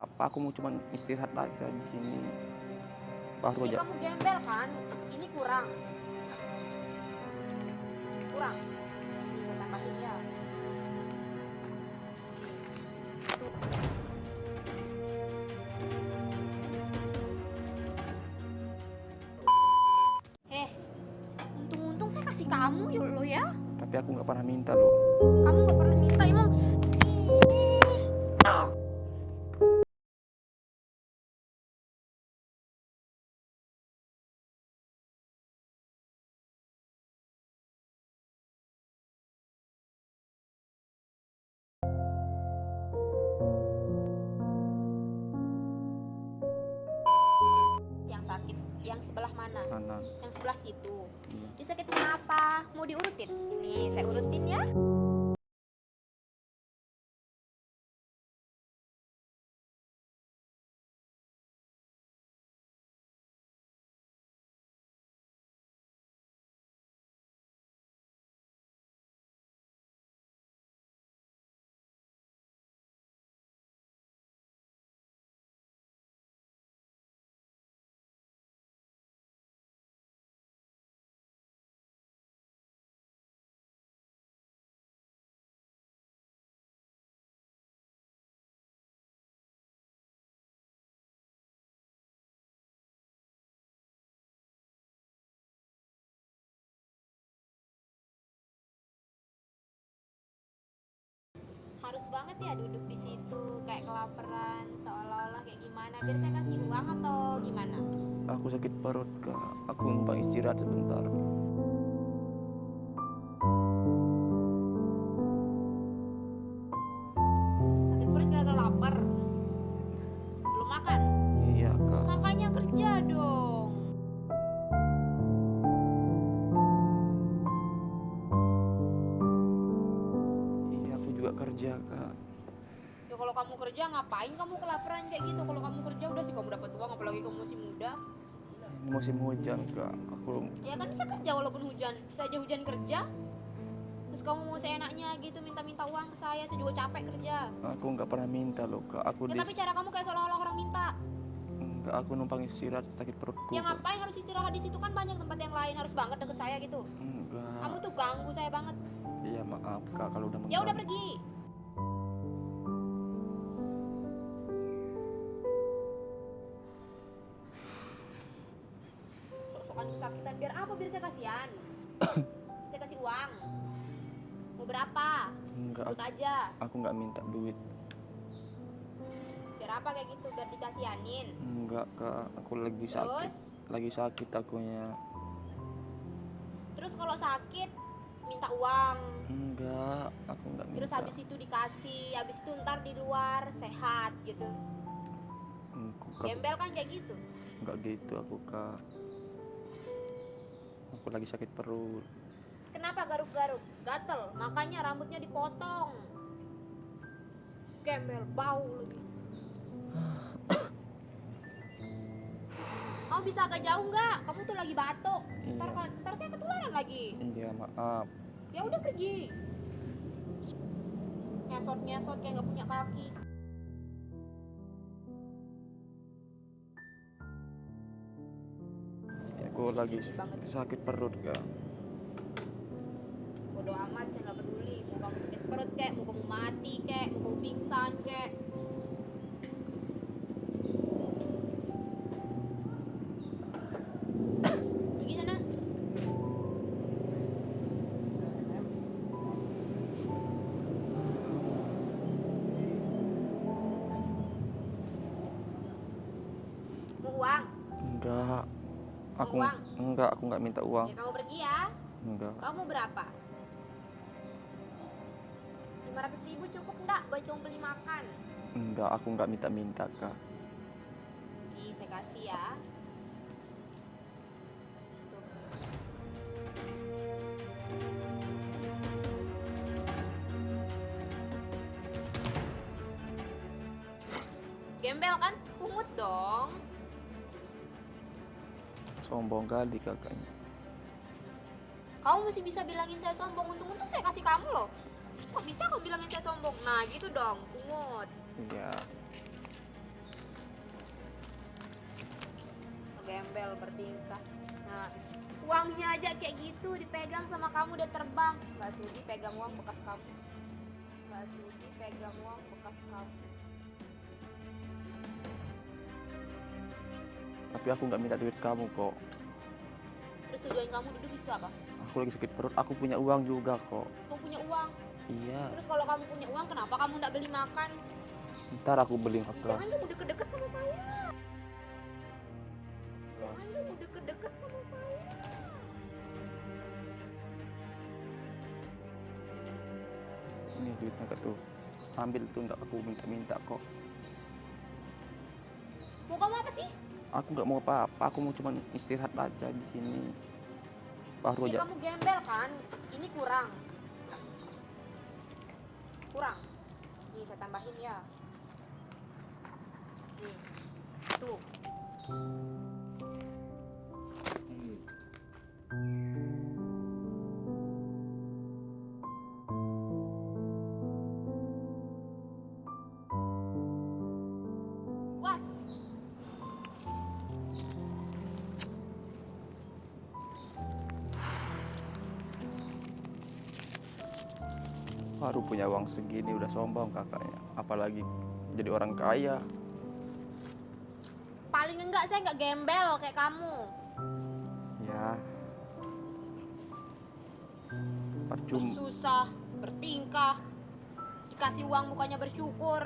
Apa aku mau cuman istirahat aja di sini. Baru Ya aja. kamu gembel kan? Ini kurang. Kurang. Bisa tambahin ya. Eh, untung-untung saya kasih kamu yuk lo ya. Tapi aku nggak pernah minta loh. Kamu nggak pernah minta emang. Yang sakit, yang sebelah mana? Kanan. Yang sebelah situ. Iya. Dia sakitnya apa? Mau diurutin? Nih, saya urutin ya. Harus banget ya duduk di situ kayak kelaparan, seolah-olah kayak gimana? Biar saya kasih uang atau gimana? Aku sakit perut kak. Aku numpang istirahat sebentar. Sakit perut gara-gara lapar. Belum makan. Iya kak. Makanya kerja dong. Iya aku juga kerja kak. Ya kalau kamu kerja ngapain kamu kelaparan kayak gitu? Kalau kamu kerja udah sih kamu dapat uang, apalagi kamu masih muda. Ini musim hujan kak. Aku Ya kan bisa kerja walaupun hujan. Saya aja hujan kerja. Terus kamu mau seenaknya gitu minta-minta uang ke saya juga capek kerja. nggak pernah minta loh kak. Ya tapi cara kamu kayak seolah-olah orang minta. Enggak, aku numpang istirahat sakit perutku. Ya Kak. ngapain harus istirahat di situ, kan banyak tempat yang lain, harus banget deket saya gitu. Enggak. Kamu tuh ganggu saya banget. Iya maaf kak kalau udah Ya udah mengganggu. pergi. Sok-sokan kesakitan biar apa? Biar saya kasihan. Saya kasih uang. Mau berapa? Enggak, Sebut aja. aku nggak minta duit. Biar apa kayak gitu? Biar dikasihanin. Enggak kak, aku lagi sakit. Terus? Lagi sakit akunya. Terus kalau sakit minta uang. Enggak, aku nggak minta. Terus habis itu dikasih, habis itu ntar di luar sehat gitu. Gembel kan kayak gitu. Enggak gitu aku kak. Aku lagi sakit perut. Kenapa garuk-garuk? Gatel, makanya rambutnya dipotong. Gembel, bau lagi. Kamu bisa agak jauh nggak? Kamu tuh lagi batuk. Iya. Ntar saya ketularan lagi. Iya maaf. Ya udah pergi. Nyesot-nyesot kayak nggak punya kaki. Aku lagi Sedih banget. sakit perut kak. Bodo amat, saya nggak peduli. Mau kamu sakit perut kek, mau kamu mati kek, mau kamu pingsan kek. Pergi sana. Mau uang? Enggak. Aku Uang? enggak, aku nggak minta uang. Biar kamu pergi ya. Enggak. Kamu berapa? 500.000 cukup enggak buat kamu beli makan? Enggak, aku nggak minta-minta kak. Nih, saya kasih ya. Tuh. Gembel kan? Pungut dong. Sombong kali kakaknya. Kamu mesti bisa bilangin saya sombong. Untung-untung saya kasih kamu loh. Kok bisa kamu bilangin saya sombong? Nah gitu dong, pungut. Iya. gembel bertingkah. Nah, uangnya aja kayak gitu dipegang sama kamu udah terbang. Mbak Sudi pegang uang bekas kamu. Mbak Sudi pegang uang bekas kamu. Tapi aku nggak minta duit kamu kok. Terus tujuan kamu duduk di situ apa? Aku lagi sakit perut, aku punya uang juga kok. Kamu punya uang. Iya, Terus kalau kamu punya uang, kenapa kamu nggak beli makan? ntar aku beli Ih, kakak. jangan kamu deket-deket sama saya. Jangan kamu deket-deket sama saya. Ini duitnya kak tuh. Ambil tuh, nggak aku minta-minta kok. Mau kamu apa sih? Aku nggak mau apa-apa, aku mau cuma istirahat aja di sini. Baru Ya aja. kamu gembel kan? Ini kurang. Kurang. Nih saya tambahin ya. Nih. Tuh. Was. Baru punya uang segini udah sombong kakaknya. Apalagi jadi orang kaya. Paling enggak saya nggak gembel kayak kamu. Ya. Percuma. Susah, bertingkah. Dikasih uang bukannya bersyukur.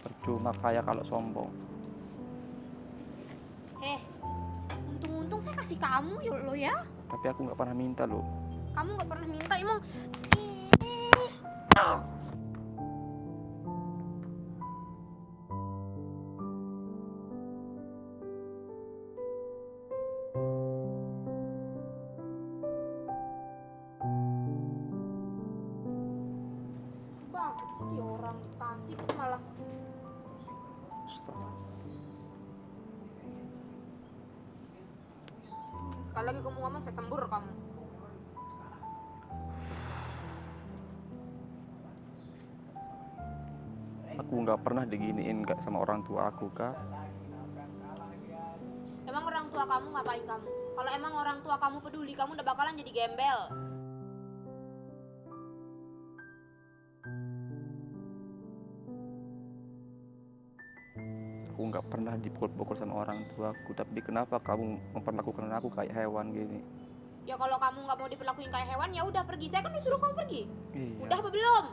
Percuma kaya kalau sombong. Untung-untung saya kasih kamu lo ya. Tapi aku nggak pernah minta loh. Kamu nggak pernah minta emang. Bang, jadi orang dikasih kok malah. Sekali lagi kamu ngomong saya sembur kamu. Aku nggak pernah diginiin kak sama orang tua aku kak. Emang orang tua kamu ngapain kamu? Kalau emang orang tua kamu peduli, kamu udah bakalan jadi gembel. Aku nggak pernah dipukul-pukul sama orang tuaku. Tapi kenapa kamu memperlakukan aku kayak hewan gini? Ya kalau kamu nggak mau diperlakuin kayak hewan, ya udah pergi. Saya kan disuruh kamu pergi. Iya. Udah apa belum?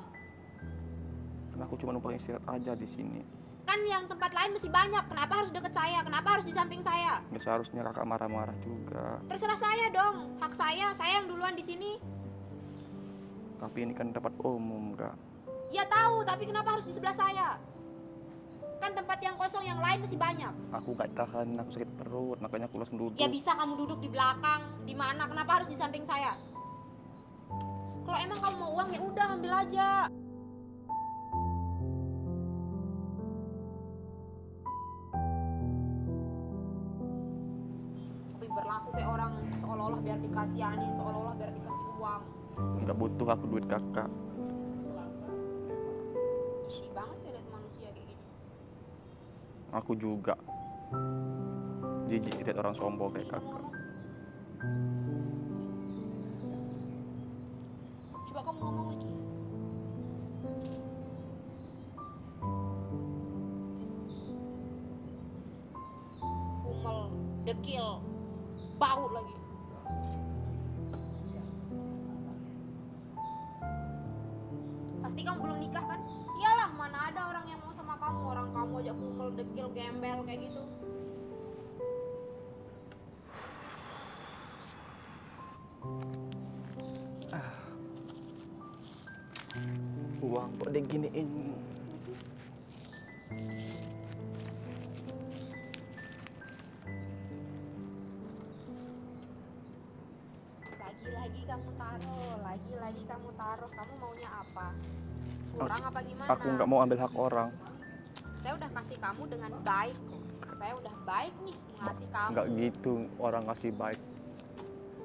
Karena aku cuma numpang istirahat aja di sini. Kan yang tempat lain masih banyak. Kenapa harus deket saya? Kenapa harus di samping saya? Nggak seharusnya kakak marah-marah juga. Terserah saya dong. Hak saya yang duluan di sini. Tapi ini kan tempat umum kak. Ya tahu, tapi kenapa harus di sebelah saya? Kan tempat yang kosong yang lain masih banyak. Aku nggak tahan, aku sakit perut, makanya aku langsung duduk. Ya bisa kamu duduk di belakang. Di mana? Kenapa harus di samping saya? Kalau emang kamu mau uang ya udah ambil aja. Tapi berlaku kayak orang seolah-olah biar dikasihanin, seolah-olah biar dikasih uang. Nggak butuh aku duit kakak. Jijik banget sih lihat manusia kayak gini. Aku juga jijik lihat orang sombong kayak Ih, kamu kakak. ngomong. Coba kamu ngomong lagi. Kumel, dekil, bau lagi. Pasti kamu belum nikah kan? Iyalah, mana ada orang yang mau sama kamu. Orang kamu aja kumel, dekil, gembel kayak gitu. Uang kok diginiin. Lagi-lagi kamu taruh, lagi-lagi kamu taruh. Kamu maunya apa? Kurang apa gimana? Aku nggak mau ambil hak orang. Saya udah kasih kamu dengan baik kok. Saya udah baik nih ngasih kamu. Nggak gitu orang ngasih baik.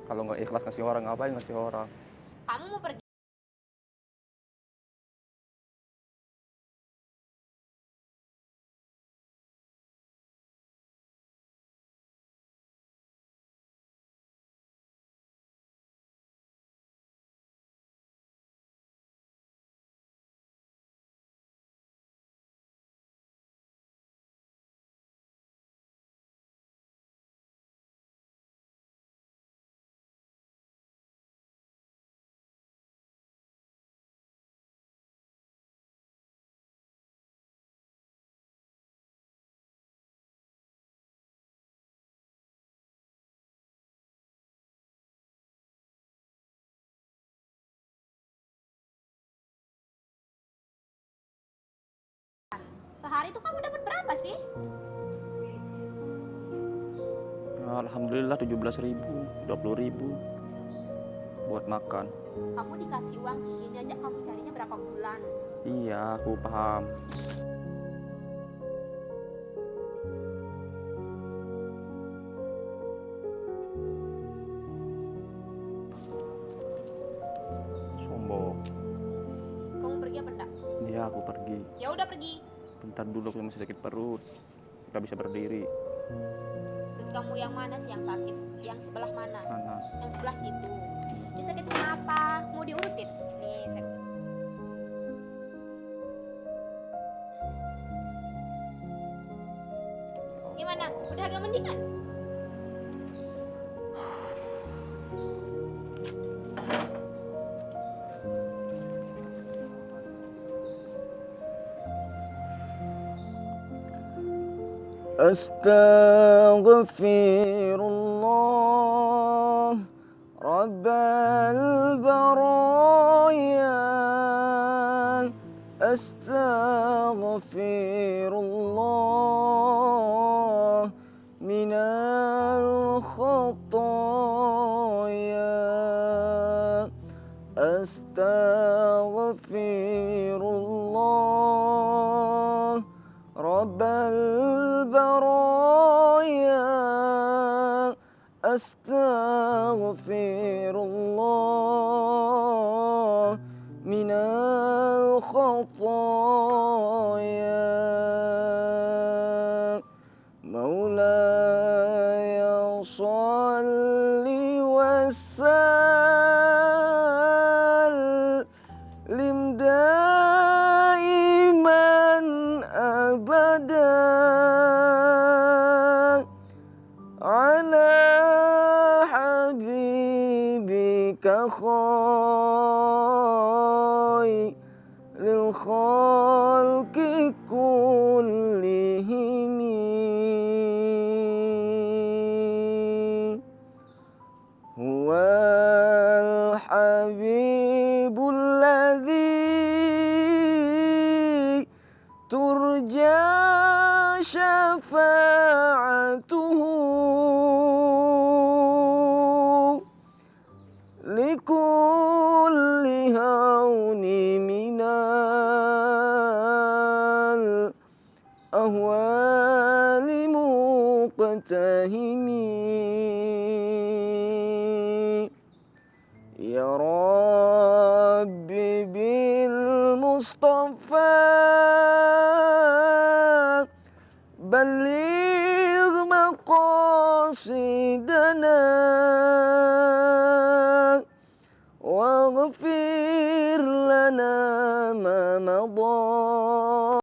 Kalau nggak ikhlas ngasih orang, ngapain ngasih orang? Kamu mau pergi Sehari itu kamu dapat berapa sih? Alhamdulillah 17.000, 20.000 buat makan. Kamu dikasih uang segini aja kamu carinya berapa bulan? Iya, aku paham. Sombong. Kamu pergi apa enggak? Iya, aku pergi. Ya udah pergi. Bentar dulu, aku masih sakit perut. Gak bisa berdiri. Perut kamu yang mana sih yang sakit? Yang sebelah mana? Mana? Yang sebelah situ. Ini sakit kenapa? Mau diurutin? Nih, gimana? Udah agak mendingan? Astaghfirullah Rabbal baraya. Astaghfirullah minal khataya. Astaghfirullah Rabbal baraya. Astaghfirullah minal khataya. Maulaya salli wassalim daiman abadan ala habibika khairil khalqi kullihim. Huwal habibul ladzi turja syafa'atuhu likulli hauni minal ahwali muqtahimi. Ya Rabbi bil Mustafa balligh maqasidana waghfir lana ma madha.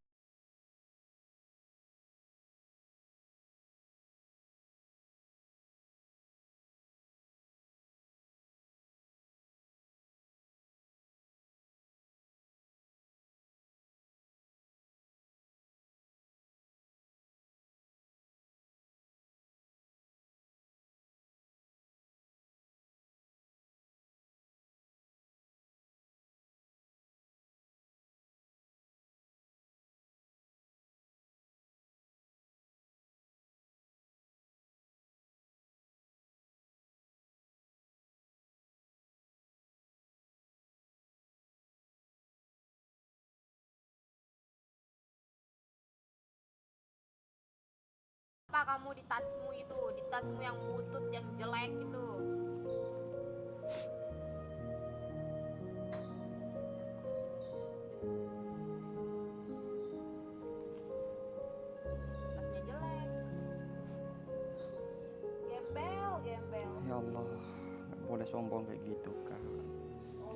Apa kamu di tasmu itu? Di tasmu yang butut, yang jelek itu. Tasnya jelek. Gembel, gembel. Ya Allah, nggak boleh sombong kayak gitu kan.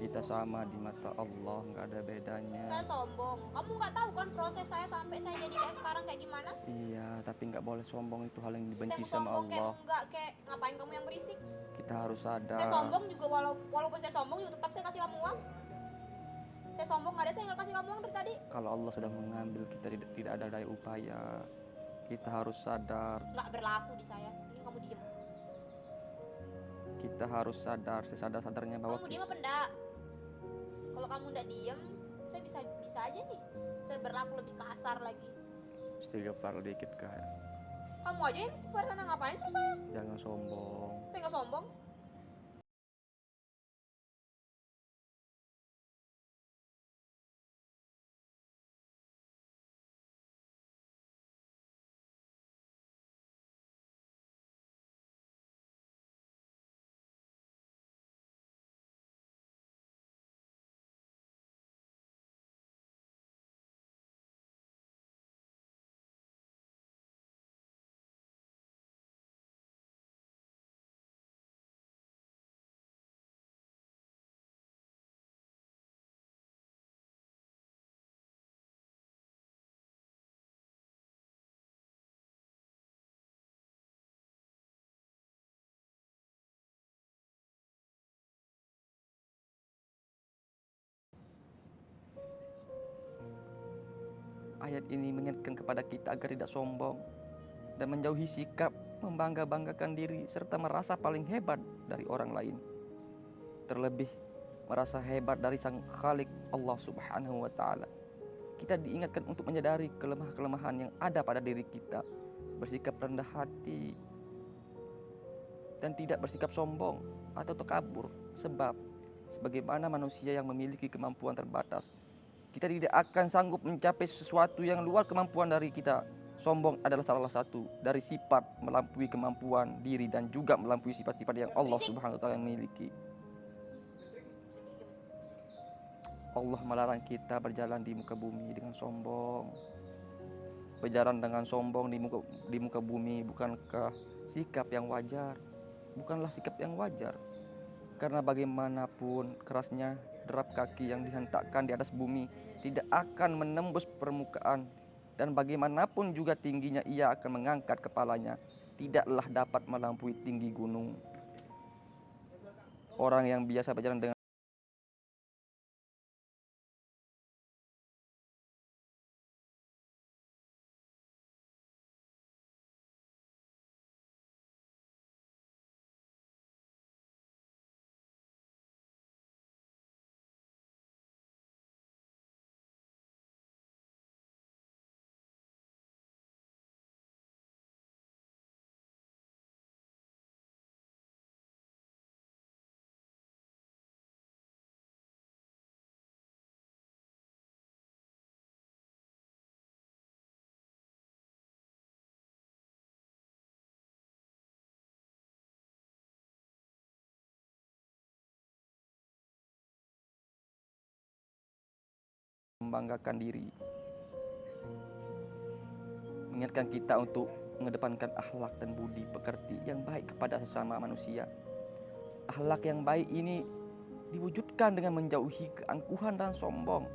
Kita sama di mata Allah, nggak ada bedanya. Saya sombong. Kamu nggak tahu kan proses saya sampai saya jadi kayak sekarang kayak gimana? Iya, tapi nggak boleh sombong, itu hal yang dibenci Saya sama sombong kayak Allah. enggak, kayak ngapain kamu yang berisik? Kita harus Saya sadar. sombong juga walaupun saya sombong juga tetap saya kasih kamu uang. Saya sombong nggak ada, saya nggak kasih kamu uang dari tadi. Kalau Allah sudah mengambil, kita tidak ada daya upaya. Kita harus sadar. Nggak berlaku di saya. Ini kamu diem. Kita harus sadar, sesadar-sadarnya bahwa Kamu diem apa enggak? Kalau kamu nggak diem, saya bisa aja nih. Saya berlaku lebih kasar lagi. istighfar dikit Kak. Kamu aja yang istighfar sana, ngapain suruh saya? Jangan sombong. Saya nggak sombong. Ayat ini mengingatkan kepada kita agar tidak sombong dan menjauhi sikap membangga-banggakan diri serta merasa paling hebat dari orang lain. Terlebih merasa hebat dari Sang Khalik Allah Subhanahu wa taala. Kita diingatkan untuk menyadari kelemahan-kelemahan yang ada pada diri kita, bersikap rendah hati dan tidak bersikap sombong atau takabur, sebab sebagaimana manusia yang memiliki kemampuan terbatas, kita tidak akan sanggup mencapai sesuatu yang luar kemampuan dari kita. Sombong adalah salah satu dari sifat melampaui kemampuan diri dan juga melampaui sifat-sifat yang Allah Subhanahu wa taala miliki. Allah melarang kita berjalan di muka bumi dengan sombong. Berjalan dengan sombong di muka bumi bukankah sikap yang wajar? Bukanlah sikap yang wajar. Karena bagaimanapun kerasnya derap kaki yang dihentakkan di atas bumi tidak akan menembus permukaan, dan bagaimanapun juga tingginya ia akan mengangkat kepalanya tidaklah dapat melampaui tinggi gunung. Orang yang biasa berjalan dengan membanggakan diri, mengingatkan kita untuk mengedepankan akhlak dan budi pekerti yang baik kepada sesama manusia. Akhlak yang baik ini diwujudkan dengan menjauhi keangkuhan dan sombong,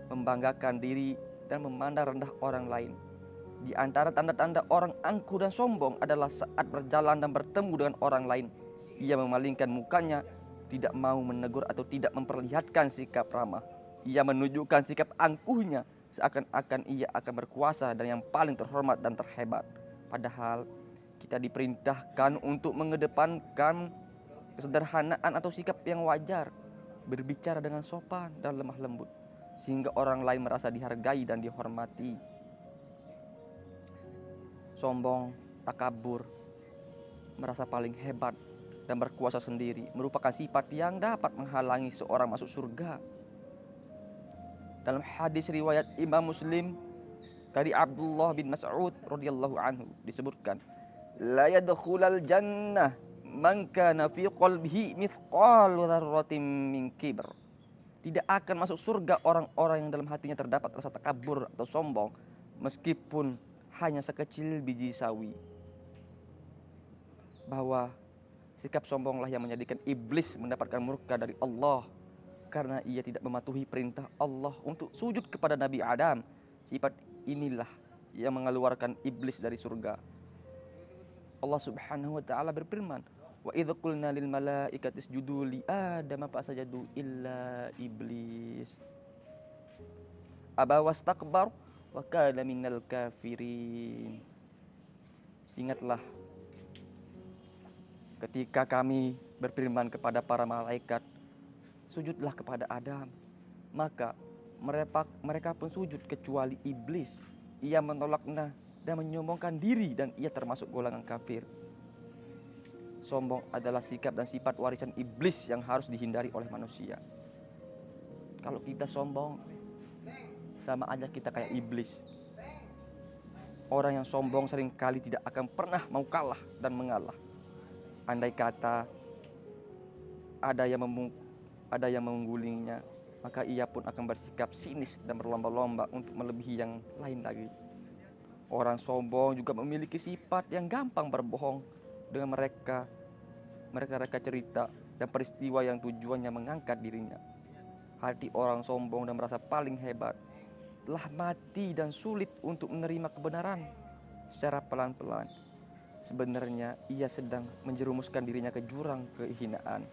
membanggakan diri dan memandang rendah orang lain. Di antara tanda-tanda orang angkuh dan sombong adalah saat berjalan dan bertemu dengan orang lain, ia memalingkan mukanya, tidak mau menegur atau tidak memperlihatkan sikap ramah. Ia menunjukkan sikap angkuhnya seakan-akan ia akan berkuasa dan yang paling terhormat dan terhebat. Padahal kita diperintahkan untuk mengedepankan kesederhanaan atau sikap yang wajar, berbicara dengan sopan dan lemah lembut, sehingga orang lain merasa dihargai dan dihormati. Sombong, takabur, merasa paling hebat dan berkuasa sendiri merupakan sifat yang dapat menghalangi seorang masuk surga. Dalam hadis riwayat Imam Muslim dari Abdullah bin Mas'ud radhiyallahu anhu disebutkan, la yadkhulul jannah man kana fi qalbihi mithqalu dzarratin min kibr. Tidak akan masuk surga orang-orang yang dalam hatinya terdapat rasa takabur atau sombong meskipun hanya sekecil biji sawi. Bahwa sikap sombonglah yang menjadikan iblis mendapatkan murka dari Allah karena ia tidak mematuhi perintah Allah untuk sujud kepada Nabi Adam. Sifat inilah yang mengeluarkan iblis dari surga. Allah Subhanahu wa taala berfirman, "Wa idz qulna lil malaikati isjudu li Adam fasajadu illa iblis aba wastakbar wa kana minal kafirin." Ingatlah ketika kami berfirman kepada para malaikat, sujudlah kepada Adam, maka mereka pun sujud kecuali iblis. ia menolaknya dan menyombongkan diri, dan ia termasuk golongan kafir. Sombong adalah sikap dan sifat warisan iblis yang harus dihindari oleh manusia. Kalau kita sombong, sama aja kita kayak iblis. Orang yang sombong seringkali tidak akan pernah mau kalah dan mengalah. Andai kata ada yang menggulingnya, maka ia pun akan bersikap sinis dan berlomba-lomba untuk melebihi yang lain lagi. Orang sombong juga memiliki sifat yang gampang berbohong dengan mereka cerita dan peristiwa yang tujuannya mengangkat dirinya. Hati orang sombong dan merasa paling hebat telah mati dan sulit untuk menerima kebenaran. Secara pelan-pelan, sebenarnya ia sedang menjerumuskan dirinya ke jurang kehinaan.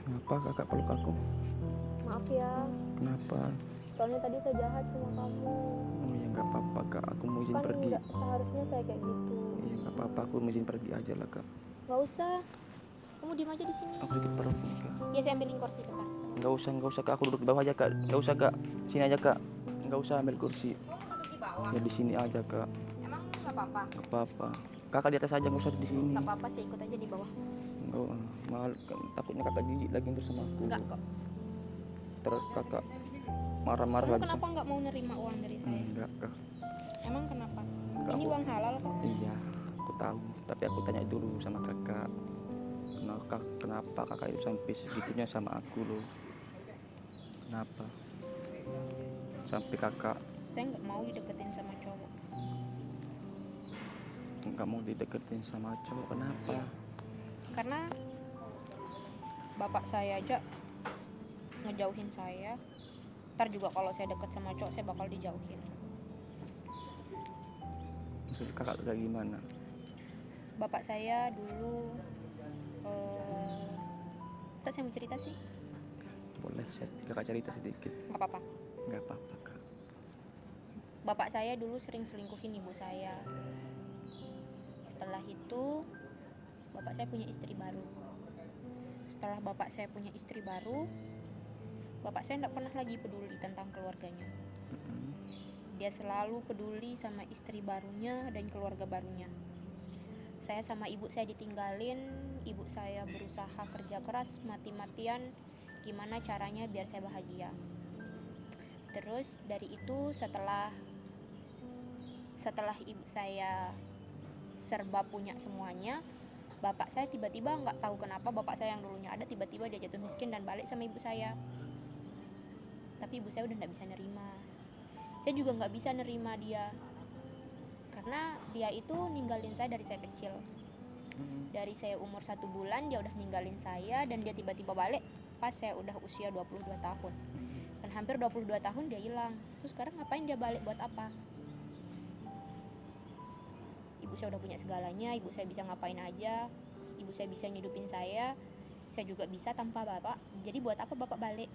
Kenapa kakak peluk aku? Maaf ya, Kenapa? soalnya tadi saya jahat sama kamu. Oh ya nggak apa-apa kak, aku mau izin Kan pergi. nggak seharusnya saya kayak gitu. Iya nggak apa-apa, aku mau izin pergi aja lah kak. Nggak usah, kamu diem aja di sini. Aku sedikit perut nih kak. Ya saya ambilin kursi depan. Nggak usah kak, aku duduk di bawah aja kak. Nggak usah kak, sini aja kak. Nggak usah ambil kursi. Duduk di bawah. Ya di sini aja kak. Emang nggak apa-apa? Nggak apa-apa. Kakak di atas aja, nggak usah di sini. Nggak apa-apa, saya ikut aja di bawah. Nggak, mahal kan. Takutnya kakak jijik lagi terus sama aku. Nggak kok. Terus kakak marah-marah Kamu lagi. kenapa nggak mau nerima uang dari saya? Enggak kak. Emang kenapa? Enggak, Ini aku- uang halal kok. Iya, aku tahu. Tapi aku tanya dulu sama kakak. Kenapa kakak itu sampai segitunya sama aku loh? Kenapa? Sampai kakak Saya nggak mau dideketin sama cowok. nggak mau dideketin sama cowok. Kenapa? Iya. Karena bapak saya aja ngejauhin saya. Ntar juga kalau saya deket sama cowok saya bakal dijauhin. Maksud kakak kayak gimana? Bapak saya dulu saya mau cerita sih, Boleh kakak cerita sedikit? nggak apa-apa. Nggak apa-apa kak. Bapak saya dulu sering selingkuhin ibu saya. Setelah itu bapak saya punya istri baru. Setelah bapak saya punya istri baru, bapak saya nggak pernah lagi peduli tentang keluarganya. Mm-mm. Dia selalu peduli sama istri barunya dan keluarga barunya. Saya sama ibu saya ditinggalin, ibu saya berusaha kerja keras mati-matian gimana caranya biar saya bahagia. Terus dari itu setelah ibu saya serba punya semuanya, bapak saya tiba-tiba nggak tahu kenapa bapak saya yang dulunya ada tiba-tiba dia jatuh miskin dan balik sama ibu saya. Tapi ibu saya udah nggak bisa nerima. Saya juga nggak bisa nerima dia karena dia itu ninggalin saya dari saya kecil. Dari saya umur 1 bulan dia udah ninggalin saya dan dia tiba-tiba balik pas saya udah usia 22 tahun. Dan hampir 22 tahun dia hilang. Terus sekarang ngapain dia balik, buat apa? Ibu saya udah punya segalanya, ibu saya bisa ngapain aja, ibu saya bisa ngidupin saya juga bisa tanpa bapak. Jadi buat apa bapak balik?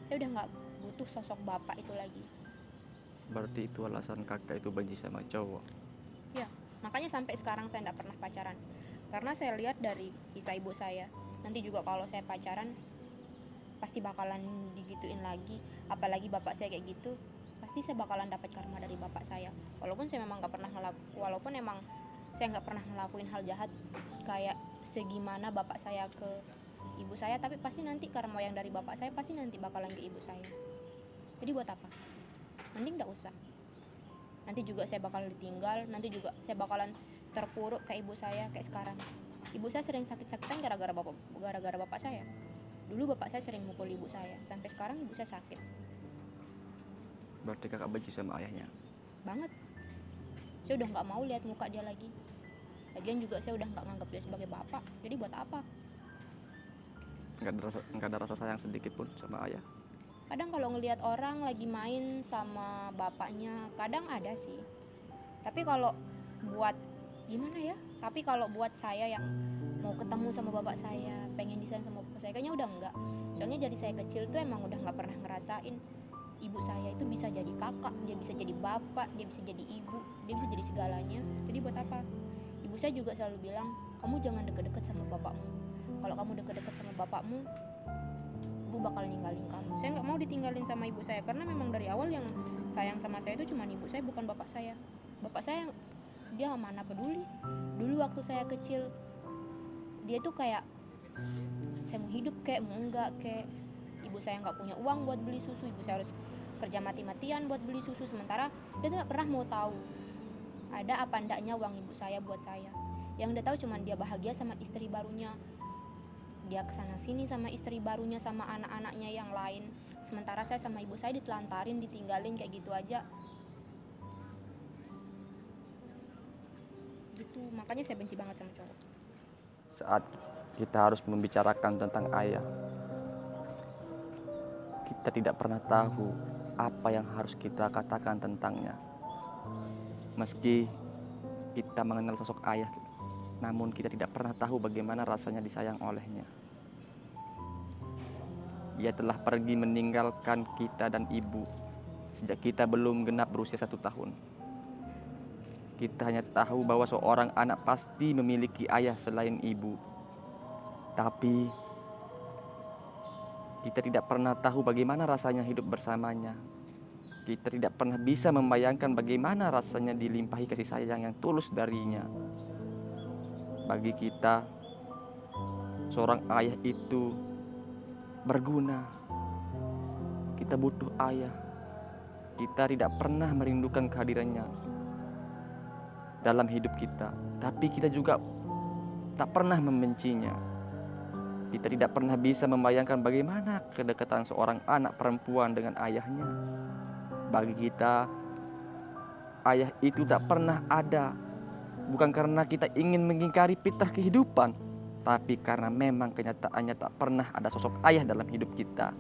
Saya udah nggak butuh sosok bapak itu lagi. Berarti itu alasan kakak itu benci sama cowok. Ya, makanya sampai sekarang saya nggak pernah pacaran. Karena saya lihat dari kisah ibu saya, nanti juga kalau saya pacaran pasti bakalan digituin lagi. Apalagi bapak saya kayak gitu, pasti saya bakalan dapat karma dari bapak saya. Walaupun saya memang nggak pernah saya nggak pernah ngelakuin hal jahat kayak segimana bapak saya ke ibu saya, tapi pasti nanti karma yang dari bapak saya pasti nanti bakalan ke ibu saya. Jadi buat apa? Mending nggak usah. Nanti juga saya bakal ditinggal, nanti juga saya bakalan terpuruk kayak ibu saya kayak sekarang. Ibu saya sering sakit-sakitan gara-gara bapak saya. Dulu bapak saya sering mukul ibu saya, sampai sekarang ibu saya sakit Berarti kakak benci sama ayahnya. banget. Saya udah nggak mau lihat muka dia lagi. Lagian juga saya udah nggak nganggap dia sebagai bapak. Jadi buat apa? Nggak ada rasa sayang sedikit pun sama ayah. Kadang kalau ngelihat orang lagi main sama bapaknya, kadang ada sih. Tapi kalau buat gimana ya? Tapi kalau buat saya yang mau ketemu sama bapak saya, pengen disayang sama bapak saya, kayaknya udah enggak. Soalnya dari saya kecil tuh emang udah nggak pernah ngerasain ibu saya itu bisa jadi kakak, dia bisa jadi bapak, dia bisa jadi ibu, dia bisa jadi segalanya. Jadi buat apa? Ibu saya juga selalu bilang, kamu jangan deket-deket sama bapakmu. Kalau kamu deket-deket sama bapakmu, ibu bakal ninggalin kamu. Saya nggak mau ditinggalin sama ibu saya, karena memang dari awal yang sayang sama saya itu cuma ibu saya, bukan bapak saya. Bapak saya dia mana peduli. Dulu waktu saya kecil, dia tuh kayak, saya mau hidup kayak mau enggak kayak, ibu saya nggak punya uang buat beli susu, ibu saya harus kerja mati-matian buat beli susu, sementara dia tidak pernah mau tahu ada apa ndaknya uang ibu saya buat saya. Yang dia tahu cuman dia bahagia sama istri barunya, dia kesana sini sama istri barunya, sama anak-anaknya yang lain, sementara saya sama ibu saya ditelantarin, ditinggalin kayak gitu aja gitu. Makanya saya benci banget sama cowok. Saat kita harus membicarakan tentang ayah, kita tidak pernah tahu apa yang harus kita katakan tentangnya. Meski kita mengenal sosok ayah, namun kita tidak pernah tahu bagaimana rasanya disayang olehnya. Ia telah pergi meninggalkan kita dan ibu sejak kita belum genap berusia 1 tahun. Kita hanya tahu bahwa seorang anak pasti memiliki ayah selain ibu. Tapi kita tidak pernah tahu bagaimana rasanya hidup bersamanya. Kita tidak pernah bisa membayangkan bagaimana rasanya dilimpahi kasih sayang yang tulus darinya. Bagi kita, seorang ayah itu berguna. Kita butuh ayah. Kita tidak pernah merindukan kehadirannya dalam hidup kita, tapi kita juga tak pernah membencinya. Kita tidak pernah bisa membayangkan bagaimana kedekatan seorang anak perempuan dengan ayahnya. Bagi kita, ayah itu tak pernah ada, bukan karena kita ingin mengingkari fitrah kehidupan, tapi karena memang kenyataannya tak pernah ada sosok ayah dalam hidup kita.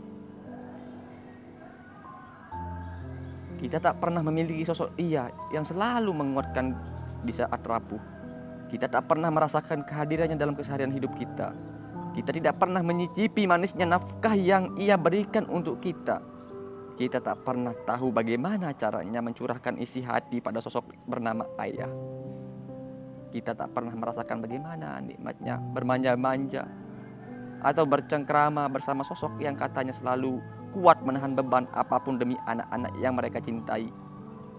Kita tak pernah memiliki sosok ayah yang selalu menguatkan di saat rapuh. Kita tak pernah merasakan kehadirannya dalam keseharian hidup kita. Kita tidak pernah menyicipi manisnya nafkah yang ia berikan untuk kita. Kita tak pernah tahu bagaimana caranya mencurahkan isi hati pada sosok bernama ayah. Kita tak pernah merasakan bagaimana nikmatnya bermanja-manja atau bercengkrama bersama sosok yang katanya selalu kuat menahan beban apapun demi anak-anak yang mereka cintai.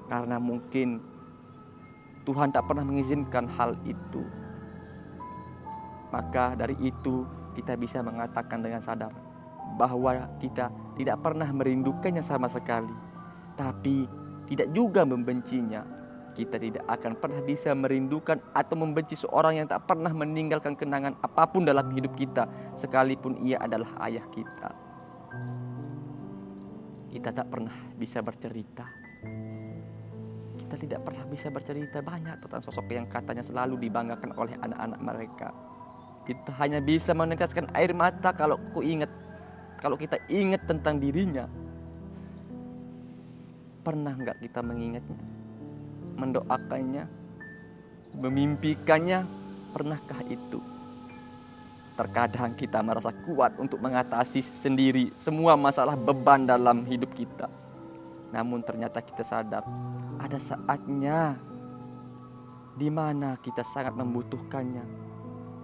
Karena mungkin Tuhan tak pernah mengizinkan hal itu. Maka dari itu kita bisa mengatakan dengan sadar bahwa kita tidak pernah merindukannya sama sekali, tapi tidak juga membencinya. Kita tidak akan pernah bisa merindukan atau membenci seorang yang tak pernah meninggalkan kenangan apapun dalam hidup kita, sekalipun ia adalah ayah kita. Kita tak pernah bisa bercerita. Kita tidak pernah bisa bercerita banyak tentang sosok yang katanya selalu dibanggakan oleh anak-anak mereka. Kita hanya bisa meneteskan air mata kalau kita ingat tentang dirinya. Pernah nggak kita mengingatnya, mendoakannya, memimpikannya? Pernahkah itu? Terkadang kita merasa kuat untuk mengatasi sendiri semua masalah beban dalam hidup kita. Namun ternyata kita sadar ada saatnya di mana kita sangat membutuhkannya.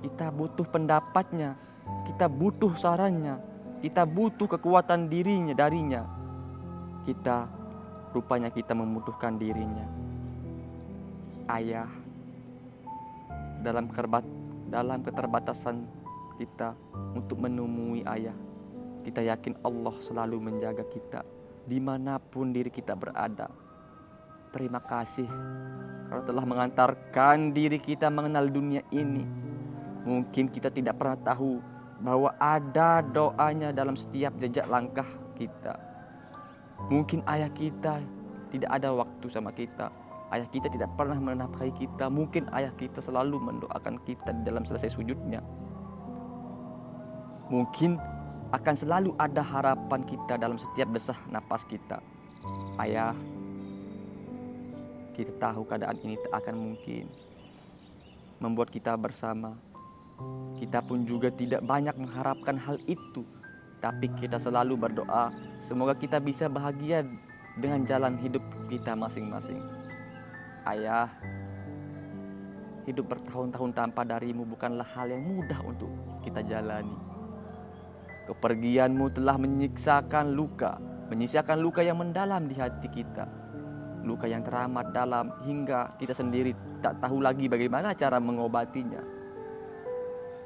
Kita butuh pendapatnya, kita butuh sarannya, kita butuh kekuatan darinya. Rupanya kita membutuhkan dirinya. Ayah, dalam keterbatasan kita untuk menemui ayah, kita yakin Allah selalu menjaga kita dimanapun diri kita berada. Terima kasih karena telah mengantarkan diri kita mengenal dunia ini. Mungkin kita tidak pernah tahu bahwa ada doanya dalam setiap jejak langkah kita. Mungkin ayah kita tidak ada waktu sama kita. Ayah kita tidak pernah menafkahi kita. Mungkin ayah kita selalu mendoakan kita di dalam selesai sujudnya. Mungkin akan selalu ada harapan kita dalam setiap desah napas kita. Ayah, kita tahu keadaan ini tak akan mungkin membuat kita bersama. Kita pun juga tidak banyak mengharapkan hal itu, tapi kita selalu berdoa semoga kita bisa bahagia dengan jalan hidup kita masing-masing. Ayah, hidup bertahun-tahun tanpa darimu bukanlah hal yang mudah untuk kita jalani. Kepergianmu telah menyisakan luka yang mendalam di hati kita. Luka yang teramat dalam hingga kita sendiri tak tahu lagi bagaimana cara mengobatinya.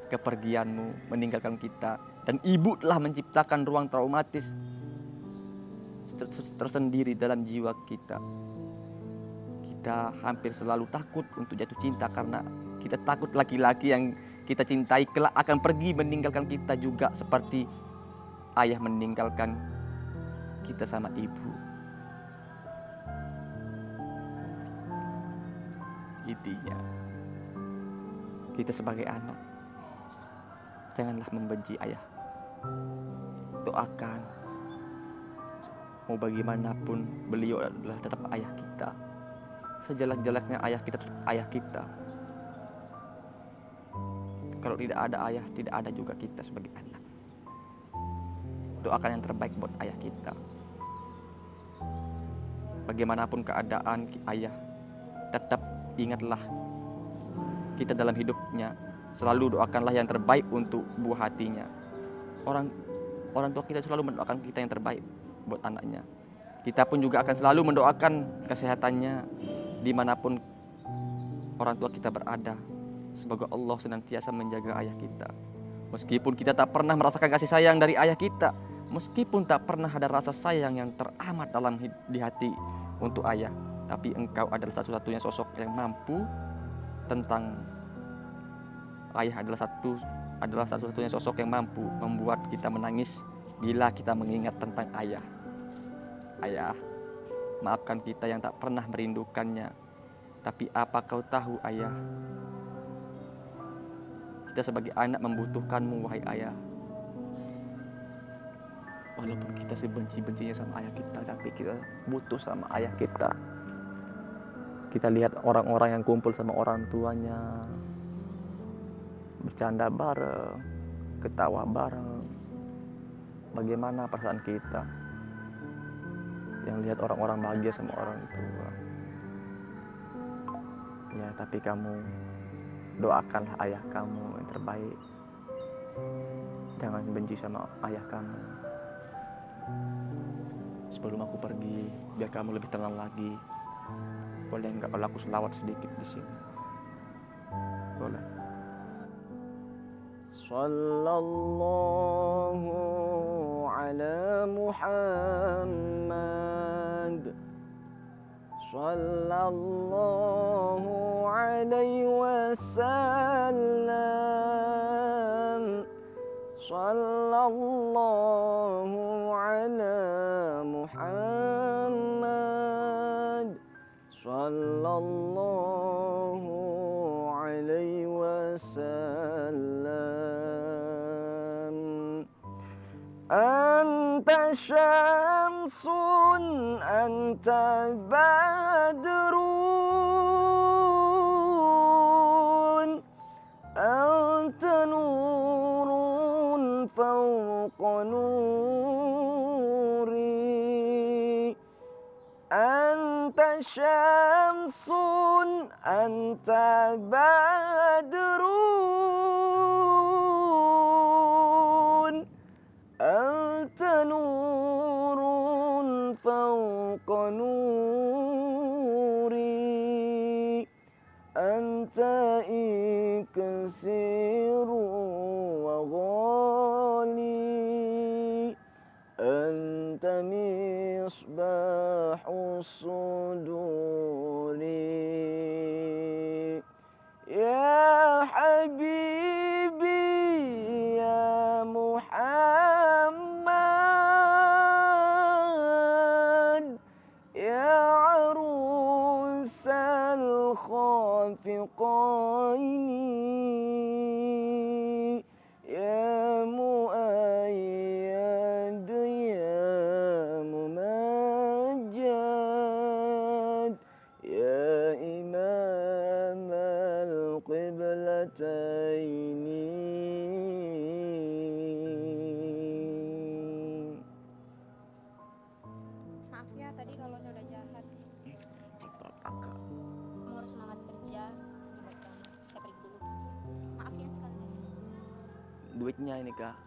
Kepergianmu meninggalkan kita, dan ibu telah menciptakan ruang traumatis tersendiri dalam jiwa kita. Kita hampir selalu takut untuk jatuh cinta karena kita takut laki-laki yang kita cintai kelak akan pergi meninggalkan kita juga seperti ayah meninggalkan kita sama ibu. Intinya, kita sebagai anak, janganlah membenci ayah. Doakan, mau bagaimanapun beliau adalah tetap ayah kita. Sejelek-jeleknya ayah kita tetap ayah kita. Kalau tidak ada ayah, tidak ada juga kita sebagai anak. Doakan yang terbaik buat ayah kita. Bagaimanapun keadaan ayah, tetap ingatlah kita dalam hidupnya. Selalu doakanlah yang terbaik untuk buah hatinya. Orang tua kita selalu mendoakan kita yang terbaik buat anaknya. Kita pun juga akan selalu mendoakan kesehatannya dimanapun orang tua kita berada. Semoga Allah senantiasa menjaga ayah kita. Meskipun kita tak pernah merasakan kasih sayang dari ayah kita, meskipun tak pernah ada rasa sayang yang teramat dalam di hati untuk ayah, tapi engkau adalah satu-satunya sosok yang mampu tentang ayah adalah satu-satunya sosok yang mampu membuat kita menangis bila kita mengingat tentang ayah. Ayah, maafkan kita yang tak pernah merindukannya. Tapi apa kau tahu ayah? Kita sebagai anak membutuhkanmu wahai ayah. Walaupun kita sebenci-bencinya sama ayah kita, tapi kita butuh sama ayah kita. Kita lihat orang-orang yang kumpul sama orang tuanya, bercanda bareng, ketawa bareng. Bagaimana perasaan kita yang lihat orang-orang bahagia sama orang tua? Ya, tapi kamu doakanlah ayah kamu yang terbaik. Jangan benci sama ayah kamu. Sebelum aku pergi, biar kamu lebih tenang lagi, boleh nggak kalau aku selawat sedikit di sini? Boleh. Sallallahu ala Muhammad, sallallahu alaihi wasallam, sallallahu ala Muhammad, sallallahu alaihi wasallam. Anta syamsun, anta badrun, anta nurun fawqa nuri. Anta syamsun, anta badrun, anta nurun fawqa nuri. Anta iksiru wa ghali, anta misbahu suduri. Ya habibi ya Muhammad, ya arusal khafiqaini, ya muayyad ya mumajjad, ya imam al-qiblataini. duitnya ini kak.